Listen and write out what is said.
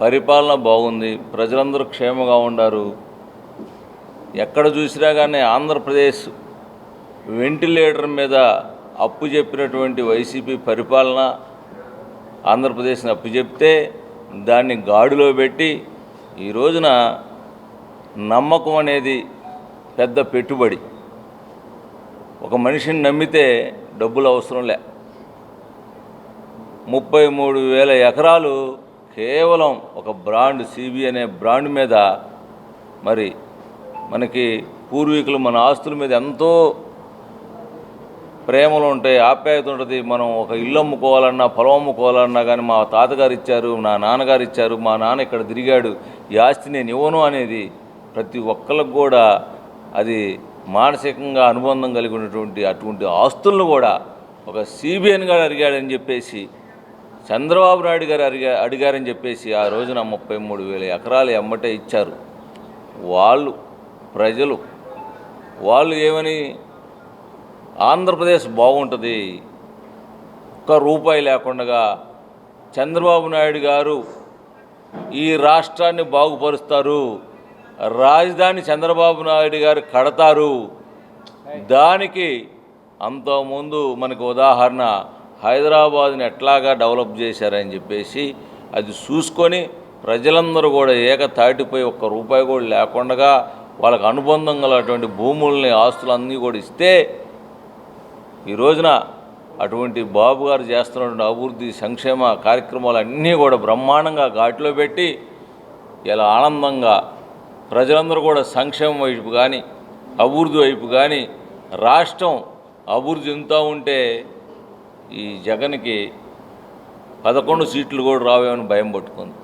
పరిపాలన బాగుంది, ప్రజలందరూ క్షేమంగా ఉన్నారు. ఎక్కడ చూసినా కానీ ఆంధ్రప్రదేశ్ వెంటిలేటర్ మీద అప్పు చెప్పినటువంటి వైసీపీ పరిపాలన ఆంధ్రప్రదేశ్ని అప్పు చెప్తే దాన్ని గాడిలో పెట్టి ఈ రోజున నమ్మకం అనేది పెద్ద పెట్టుబడి. ఒక మనిషిని నమ్మితే డబ్బులు అవసరం లే. 33,000 ఎకరాలు కేవలం ఒక బ్రాండ్ సిబి అనే బ్రాండ్ మీద, మరి మనకి పూర్వీకులు మన ఆస్తుల మీద ఎంతో ప్రేమలు ఉంటాయి, ఆప్యాయత ఉంటుంది. మనం ఒక ఇల్లు అమ్ముకోవాలన్నా, పొలం అమ్ముకోవాలన్నా కానీ మా తాతగారు ఇచ్చారు, నా నాన్నగారు ఇచ్చారు, మా నాన్న ఇక్కడ తిరిగాడు, ఈ ఆస్తి నేను ఇవ్వను అనేది ప్రతి ఒక్కరికి కూడా అది మానసికంగా అనుబంధం కలిగి ఉన్నటువంటి అటువంటి ఆస్తులను కూడా ఒక సిబిఎన్ గారు అడిగాడని చెప్పేసి, చంద్రబాబు నాయుడు గారు అడిగారని చెప్పేసి ఆ రోజున 33,000 ఎకరాలు ఎమ్మటే ఇచ్చారు. ప్రజలు వాళ్ళు ఏమని, ఆంధ్రప్రదేశ్ బాగుంటుంది, ఒక్క రూపాయి లేకుండా చంద్రబాబు నాయుడు గారు ఈ రాష్ట్రాన్ని బాగుపరుస్తారు, రాజధాని చంద్రబాబు నాయుడు గారు కడతారు. దానికి అంతకుముందు మనకు ఉదాహరణ హైదరాబాద్ని ఎట్లాగా డెవలప్ చేశారని చెప్పేసి అది చూసుకొని ప్రజలందరూ కూడా ఏకతాటిపై ఒక్క రూపాయి కూడా లేకుండా వాళ్ళకు అనుబంధం గలటువంటి భూముల్ని, ఆస్తులన్నీ కూడా ఇస్తే ఈ రోజున అటువంటి బాబు గారు చేస్తున్నటువంటి అభివృద్ధి సంక్షేమ కార్యక్రమాలు అన్నీ కూడా బ్రహ్మాండంగా ఘాట్లో పెట్టి ఇలా ఆనందంగా ప్రజలందరూ కూడా సంక్షేమం వైపు కానీ, అభివృద్ధి వైపు కానీ, రాష్ట్రం అభివృద్ధి చెందుతూ ఉంటే ఈ జగన్కి 11 సీట్లు కూడా రావేమని భయం పట్టుకుంది.